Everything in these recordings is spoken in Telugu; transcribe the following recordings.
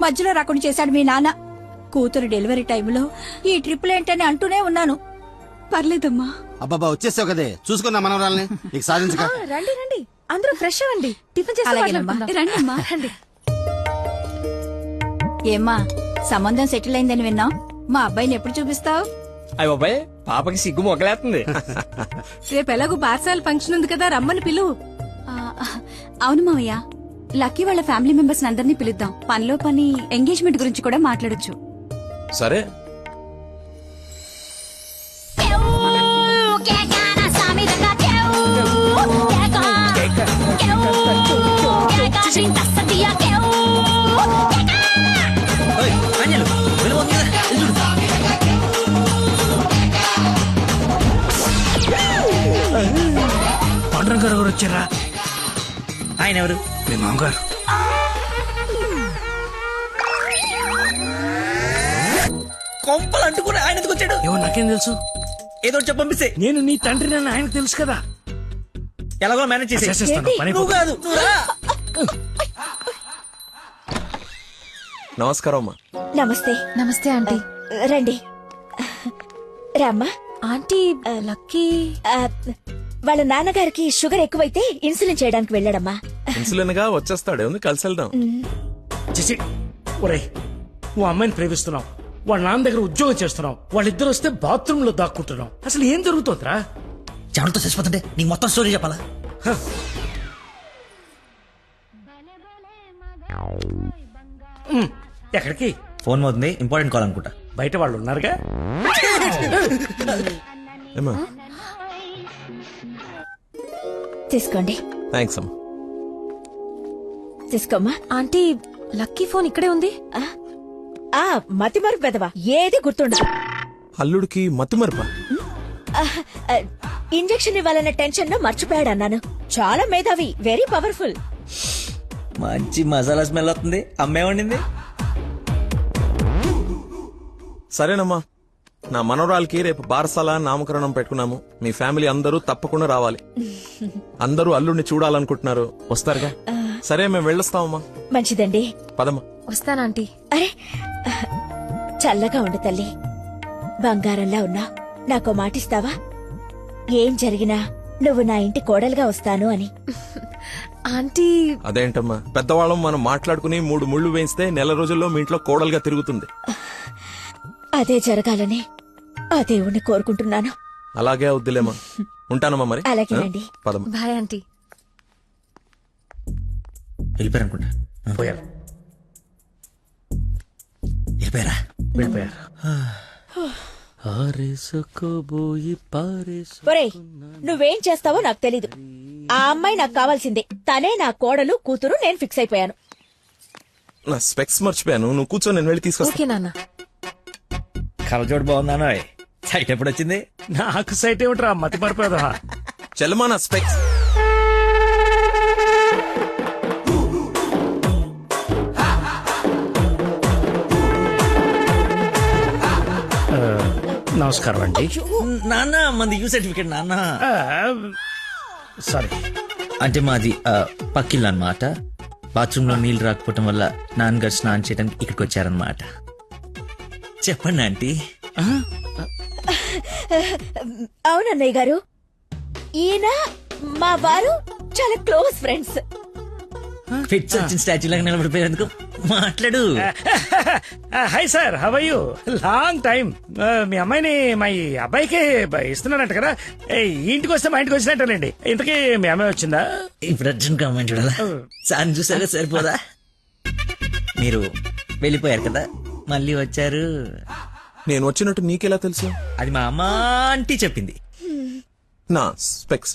మధ్యలో రాకుండా చేశాడు మీ నాన్న. కూతురు డెలివరీ టైంలో ఈ ట్రిప్పులేంటని అంటూనే ఉన్నాను. పర్లేదమ్మా. అబ్బాబా వచ్చేసావు కదే, చూసుకున్నా మనవరాల్ని. నీకు సాధించక రండి రండి, అందరూ ఫ్రెష్ అవ్వండి. టిఫిన్ రండమ్మా. రండి. ఏమ్మా, సంబంధం సెటిల్ అయిందని విన్నాం. మా అబ్బాయిని ఎప్పుడు చూపిస్తావు? అయ్య బాబాయ్, పాపకి సిగ్గు మొగలేస్తుంది. రేపు ఎలాగో పార్సల్ ఫంక్షన్ ఉంది కదా, రమ్మని పిలువు. అవును మావయ్య, లక్కీ వాళ్ళ ఫ్యామిలీ మెంబర్స్ అందరినీ పిలుద్దాం. పనిలో పని ఎంగేజ్మెంట్ గురించి కూడా మాట్లాడొచ్చు. సరే. పాండురంగ గారు వచ్చారా? ఆయన ఎవరు? మీ మామగారు. కొంపలు అంటుకుని ఆయన ఎందుకు వచ్చాడు? ఏమో నాకేం తెలుసు. ఏదో చెప్పి పంపిస్తే నేను నీ తండ్రి నన్ను ఆయనకు తెలుసు కదా. ఎలాగో మేనేజ్ చేసేస్తాను. పని నువ్వు కాదు, నువ్వు రా. నమస్కారం అమ్మా. నమస్తే. నమస్తే ఆంటీ. రండి రామ్మా. ఆంటీ లక్కీ వాళ్ళ నాన్నగారికి షుగర్ ఎక్కువైతే ఇన్సులిన్ చేయడానికి వెళ్ళాడమ్మా. ఇన్సులిన్ గా వచ్చేస్తాడు, ఉంది కలిసి వెళ్దాం. చేసి ఒరే, ఓ అమ్మాయిని ప్రేమిస్తున్నావు, వాళ్ళ నాన్న దగ్గర ఉద్యోగం చేస్తున్నావు, వాళ్ళిద్దరు వస్తే బాత్రూమ్ లో దాక్కుంటున్నావు. అసలు ఏం జరుగుతుందిరా? చెమటతో చచ్చిపోతుంటే నీకు మొత్తం స్టోరీ చెప్పాలా? ఎక్కడికి? ఫోన్ అవుతుంది, ఇంపార్టెంట్ కాల్ అనుకుంటా. బయట వాళ్ళు ఉన్నారుగా. ఏమా? తీసుకోండి. థ్యాంక్స్ అమ్మా. తీసుకోమ్మా. ఆంటీ లక్కీ ఫోన్ ఇక్కడే ఉంది. మతి మరుపు పెదవా, ఏది గుర్తుండదు. అల్లుడికి మతిమరుపా? ఇంజెక్షన్ ఇవ్వాలన్న టెన్షన్ లో మర్చిపోయాడు అన్నాను. చాలా మేధావి, వెరీ పవర్ఫుల్. మంచి మసాలా స్మెల్ వస్తుంది. అమ్మే వండింది. సరేనమ్మా, నా మనవరాలకి రేపు బారసాల నామకరణం పెట్టుకున్నాము. మీ ఫ్యామిలీ అందరూ తప్పకుండా రావాలి. అందరూ అల్లుడిని చూడాలనుకుంటున్నారు, వస్తారుగా? సరే, మేము వెళ్ళొస్తామమ్మా. మంచిదండి, పదమ్మా. వస్తానంటీ. అరే చల్లగా ఉండు తల్లి, బంగారంలా ఉన్నా. నాకో మాటిస్తావా? ఏం జరిగినా నువ్వు నా ఇంటి కోడలుగా వస్తాను అని. ఆంటీ అదేంటమ్మా, పెద్దవాళ్ళం మనం మాట్లాడుకుని 3 ముళ్ళు వేయిస్తే నెల రోజుల్లో మీ ఇంట్లో కోడలుగా తిరుగుతుంది. అదే జరగాలని ఆ దేవుణ్ణి కోరుకుంటున్నాను. అలాగే అవుద్దిలేమా. ఉంటానమ్మా మరి. అలాగేనండి. పదమ్మా. Bye aunty. వెళ్ళిపోయారు అనుకుంటా. పోయారు. వెళ్ళిపోయారా? వెళ్ళిపోయారు. ఒరేయ్, నువ్వేం చేస్తావో నాకు తెలీదు. ఆ అమ్మాయి నాకు కావాల్సిందే. తనే నా కోడలు, కూతురు. నేను ఫిక్స్ అయిపోయాను. నా స్పెక్స్ మర్చిపోయాను, నువ్వు కూర్చో, నేను వెళ్ళి తీసుకొస్తా. ఓకే నాన్న. కలజోడు బాగుందానో. సైట్ ఎప్పుడు వచ్చింది? నాకు సైట్ ఏమిట్రా, మతి మరిపోదా. చెల్లమా నా స్పెక్స్. నమస్కారం అండి. నాన్న, మంది యూ సర్టిఫికేట్ నాన్న. సారీ. అంటే మాది పక్కిల్లు అన్నమాట. బాత్రూమ్ లో నీళ్లు రాకపోవటం వల్ల నాన్నగారు స్నానం చేయడానికి ఇక్కడికి వచ్చారనమాట. చెప్పండి ఆంటీ. అవునన్నయ్య గారు, ఈయన మా వారు చాలా క్లోజ్ ఫ్రెండ్స్. ఫిట్స్ వచ్చిన స్టాచ్యూ లాగా నిలబడిపోయేందుకు మాట్లాడు. Hi sir, how are you? Long time. మీ అమ్మాయిని మా ఈ అబ్బాయికి ఇస్తున్నానంట కదా. ఈ ఇంటికి వస్తే మా ఇంటికి వచ్చినట్టేనండి. ఇంతకీ మీ అమ్మాయి వచ్చిందా? ఇప్పుడు అర్జున్ అమ్మాయిని చూడాలా? సార్ చూసారా, సరిపోదా? మీరు వెళ్ళిపోయారు కదా, మళ్ళీ వచ్చారు. నేను వచ్చినట్టు నీకెలా తెలుసు? అది మా అమ్మ ఆంటీ చెప్పింది. నా స్పెక్స్.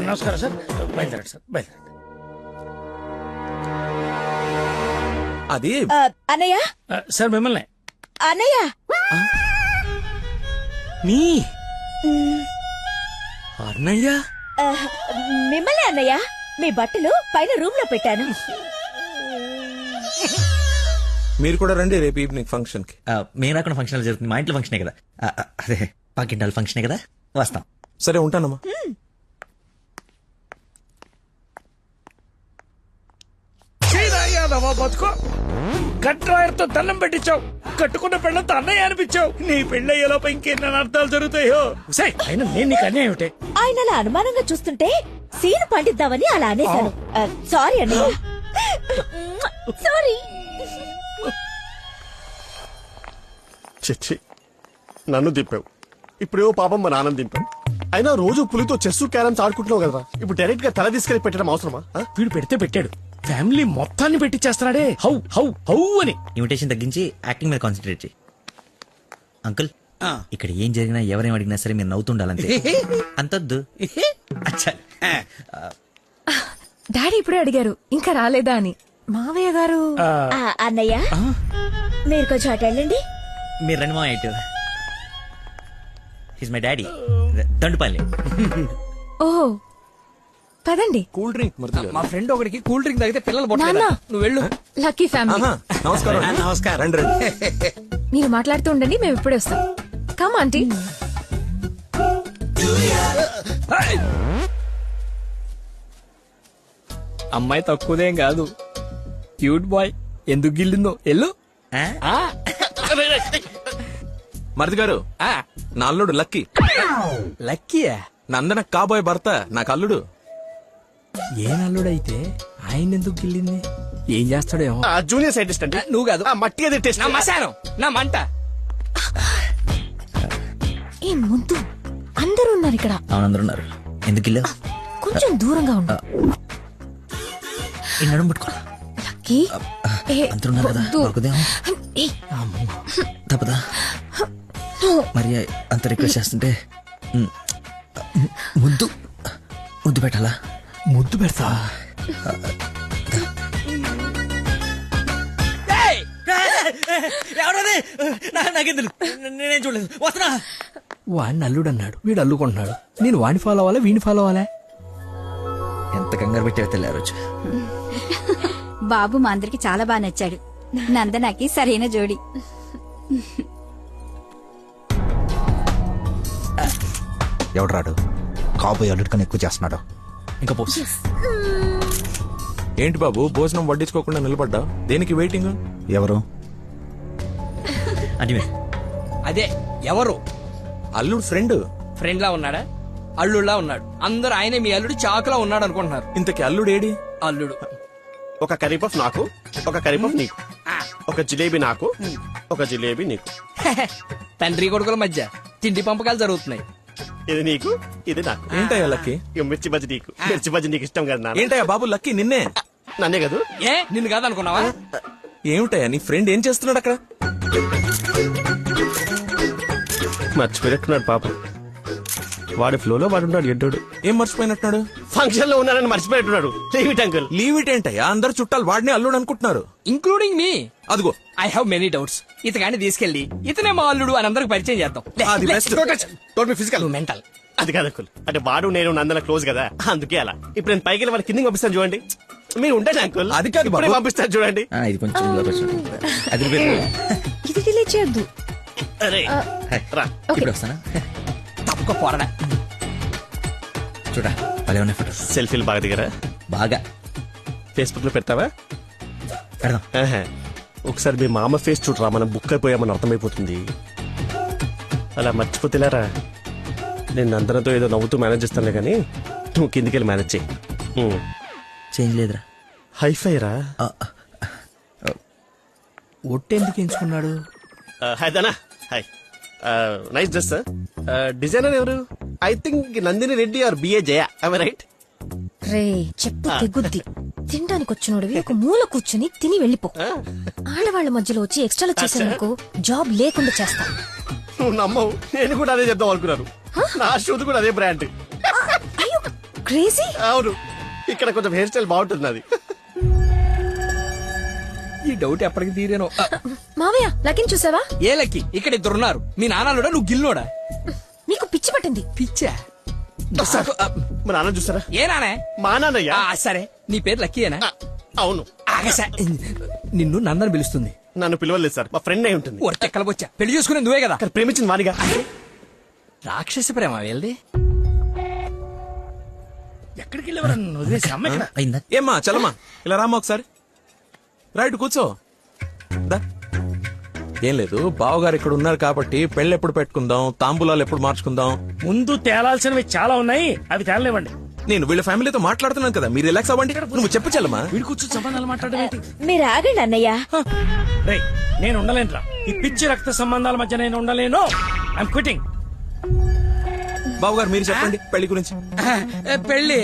నమస్కారం సార్, బయలుదేరండి సార్, బయలుదేరండి. అది అన్నయ్య. సార్ మిమ్మల్ని. అన్నయ్య. మీ అన్నయ్య? మిమ్మల్ని అన్నయ్య. మీ బట్టలు పైన రూమ్ లో పెట్టాను. మీరు కూడా రండి రేపు ఈవినింగ్ ఫంక్షన్ కి. మేము రాకుండా ఫంక్షన్ జరుగుతుంది. మా ఇంట్లో ఫంక్షనే కదా. అదే పక్కింటాల ఫంక్షనే కదా, వస్తాం. సరే, ఉంటానమ్మా. ఎదవా బతుకో కట్రాయర్తో దండం పెట్టించావు, కట్టుకున్న పెళ్ళంతో అన్నయ్య అనిపించావు. నీ పెళ్ళయ్యేలోపు ఇంకెన్ని అర్థాలు జరుగుతాయో. సై అయినా నేను నీకు అన్యాయం ఏమిటే? ఆయన అలా అనుమానంగా చూస్తుంటే సీన్ పండిద్దామని అలా అనేశాను. సారీ అండి, సారీ. చిచ్చి నన్ను దింపావు, ఇప్పుడేవో పాపం మా నాన్న దింపావు. అయినా రోజు పులితో చెస్సు క్యారమ్స్ ఆడుకుంటున్నావు కదా, ఇప్పుడు డైరెక్ట్ గా తల తీసుకెళ్లి పెట్టడం అవసరమా? ఆ? వీడు పెడితే పెట్టాడు, ఫ్యామిలీ మొత్తాన్ని పెట్టిచ్చేస్తున్నాడే. హౌ హౌ హౌ అని. ఇన్విటేషన్ తగ్గించి యాక్టింగ్ మీద కాన్సన్ట్రేట్ చేయి. అంకుల్ ఇక్కడ ఏం జరిగినా ఎవరేం అడిగినా సరే మీరు నవ్వుతుండాలంతే. అంతొద్దు. అచ్చా. డాడీ ఇప్పుడే అడిగారు ఇంకా రాలేదా అని. మావయ్య గారు అన్నయ్య మీరు కొంచెం అటు వెళ్ళండి. మీరు రండి మా ఇటు. He's my daddy Dandupalli. ఓహో పదండి. కూల్ డ్రింక్ మరుదుగా. మా ఫ్రెండ్ ఒకడికి కూల్ డ్రింక్ తాగితే పిల్లలు నాన్న. పొట్టలేదా? నువ్వు వెళ్ళు. Lucky family. ఆహా, నమస్కారం. నమస్కారం. రండి రండి. మీరు మాట్లాడుతూ ఉండండి, మేము ఇప్పుడే వస్తాం. Come aunty. అమ్మాయి తక్కువదేం కాదు, క్యూట్ బాయ్. ఎందుకు గిల్లిందో ఎల్లు. ఆ? ఆ, మరిది గారు, ఆ, నా అల్లుడు లక్కీ. లక్కీయా? నందన కాబోయే భర్త నాకు అల్లుడు. ఏ నల్లుడైతే ఆయన ఎందుకు గిల్లింది? ఏం చేస్తాడేమో. జూనియర్ సైంటిస్ట్ అండి. నువ్వు కాదు, ఆ, మట్టి అది టెస్ట్. నా మశానం, నా మంట. ఏ ముద్దు, అందరూ ఉన్నారు ఇక్కడ. అవునందరూ ఉన్నారు. ఎందుకు ఇల్లు కొంచెం దూరంగా ఉండు. ఈ నడుము పట్టుకో. లక్కీ. ఏ, అందరూ ఉన్నారు కదా, వద్దు. దొరకదేమో. ఏ, తప్పదా? మరి అంత రిక్వెస్ట్ చేస్తుంటే ముద్దు ముద్దు పెట్టాలా? ముద్దు పెడతా. నేనేం చూడలేదు. వస్తున్నా. వాడిని అల్లుడు అన్నాడు, వీడు అల్లుకుంటున్నాడు. నేను వాడిని ఫాలో అవ్వాలా, వీడిని ఫాలో అవ్వాలా? ఎంత కంగారు పెట్టావో తెల్లారు రోజు. బాబు మా అందరికి చాలా బాగా నచ్చాడు. నందనకి సరైన జోడి. ఎవడు రాడు కాబోయే అల్లుడు కన్నా ఎక్కువ చేస్తున్నాడు. ఇంకా పోస్. ఏంటి బాబు భోజనం వడ్డించుకోకుండా నిలబడ్డా? దేనికి వెయిటింగ్? ఎవరు? అంటే అదే ఎవరు? అల్లుడు ఫ్రెండ్. ఫ్రెండ్ లా ఉన్నాడా? అల్లుడులా ఉన్నాడు. అందరూ ఆయనే మీ అల్లుడు చాకులా ఉన్నాడు అనుకుంటున్నారు. ఇంతకి అల్లుడు ఏడి? అల్లుడు ఒక కర్రీ పఫ్ నాకు, ఒక కర్రీ పఫ్ నీకు, ఒక జిలేబీ నాకు, ఒక జిలేబీ నీకు. తండ్రి కొడుకుల మధ్య తిండి పంపకాలు జరుగుతున్నాయి. ఇది నీకు, ఇది నాకు. ఏంటయ్యా లక్కీ? ఇక మిర్చి బజ్జి నీకు, మిర్చి బజ్జి నీకు ఇష్టం కదా నాన్న? ఏంటయ్యా బాబు లక్కీ నిన్నే? నన్నే కదా. ఏ నిన్ను కాదనుకున్నావా? ఏమిటయ్యా నీ ఫ్రెండ్ ఏం చేస్తున్నాడు అక్కడ? మర్చిపోయినట్టున్నాడు పాప. వాడి ఫ్లోలో వాడు ఉన్నాడు ఎడ్డోడు. ఏం మర్చిపోయినట్టున్నాడు? ఫంక్షన్ లో ఉన్నానని మర్చిపోయినట్టున్నాడు. Leave it uncle. Leave it ఏంటయ్యా? అందరు చుట్టాలు వాడిని అల్లుడు అనుకుంటున్నారు. Including me. అదిగో ఐ హావ్ మెనీ డౌట్స్. ఇతగాని తీసుకెళ్లి ఇతనే మా అల్లుడు అని అందరికి పరిచయం చేద్దాం. అది best. Don't be physical. Mental. అది కాదు అంకుల్. అంటే వాడు నేను నందన క్లోజ్ కదా, అందుకే అలా. ఇప్పుడు నేను పైకి వెళ్ళి వాడి కిందకి పంపిస్తాను చూడండి. మీరు ఉండండి అంకుల్. అది కాదు ఇప్పుడే బాబు. పంపిస్తాను చూడండి. ఇది కొంచెం అది ఇది డిలీట్ చేయొద్దు. అరే రా. ఇప్పుడు వస్తానా? తప్పుకో పోరడా. చూడా భలే ఉన్నాయి ఫోటో. సెల్ఫీలు బాగా దిగరా? బాగా ఫేస్బుక్ లో పెడతావా? పెడదాం. ఆహా. ఒకసారి మీ మామ ఫేస్ చూడరా, మనం బుక్ అయిపోయామని అర్థమైపోతుంది. అలా మర్చిపోతేలారా. నేను అందరితో ఏదో నవ్వుతూ మేనేజ్ చేస్తానులే కానీ నువ్వు కిందికి వెళ్ళి మేనేజ్ చేయి. చేంజ్ లేదురా. హైఫై రా. ఒట్టెందుకు ఎంచుకున్నాడు? హాయ్ దానా. హాయ్. Nice dress. డిజైనర్ ఎవరు? I think Nandini Reddy or బిఏ జయ. రైట్? రే చెప్పు తెగుద్ది. తినడానికి వచ్చినోడివి ఒక మూల కూర్చుని తిని వెళ్ళిపో. ఆడవాళ్ళ మధ్యలో వచ్చి ఎక్స్ట్రాలు చేసేందుకు జాబ్ లేకుండా చేస్తా. నువ్వు నమ్మవు, నేను కూడా అదే చెప్దాం అనుకున్నాను. నా షూది కూడా అదే బ్రాండ్. క్రేజీ. అవును, ఇక్కడ కొంచెం హెయిర్ స్టైల్ బాగుంటుంది అది. ఈ డౌట్ ఎప్పటికి తీరేనో. మావయ్య లక్కీని చూసావా? ఏ లక్కి? ఇక్కడ ఇద్దరున్నారు. మీ నాన్నలోడా నువ్వు గిల్లోడా? నీకు పిచ్చి పట్టింది. పిచ్చా? మా నాన్న చూసారా? ఏ నానే? మా నాన్నయ్య. సరే నీ పేరు లక్కీయేనా? అవును. ఆగసా. నిన్ను నందని పిలుస్తుంది. నన్ను పిలవలేదు సార్, మా ఫ్రెండ్ అయి ఉంటుంది. ఒరచెక్కల బొచ్చా. పెళ్లి చేసుకునే నువ్వే కదా. కానీ ప్రేమించింది వానిగా. రాక్షస ప్రేమ వెళ్ళి. ఎక్కడికి వెళ్ళేవారు? వదిలేసి అమ్మ ఇక్కడ. అయిందా? ఏమ్మా చలమా ఇలా రామ్మా ఒకసారి. రైట్ కూర్చో దా. ఏం లేదు బావగారు ఇక్కడ ఉన్నారు కాబట్టి పెళ్ళి ఎప్పుడు పెట్టుకుందాం, తాంబూలాలు ఎప్పుడు మార్చుకుందాం. ముందు తేలాల్సినవి చాలా ఉన్నాయి, అవి తేలనివ్వండి. నేను వీళ్ళ ఫ్యామిలీతో మాట్లాడుతున్నాను కదా, మీరు రిలాక్స్ అవ్వండి. నువ్వు చెప్పు చెల్లమ్మా. వీడి కూర్చొని సంబంధాలు మాట్లాడడం ఏంటి? మీరు ఆగండి అన్నయ్య. రేయ్, నేను ఉండలేనురా. ఈ పిచ్చి రక్త సంబంధాల మధ్య నేను ఉండలేను. I'm quitting. బావగారు మీరు చెప్పండి పెళ్లి గురించి. పెళ్లి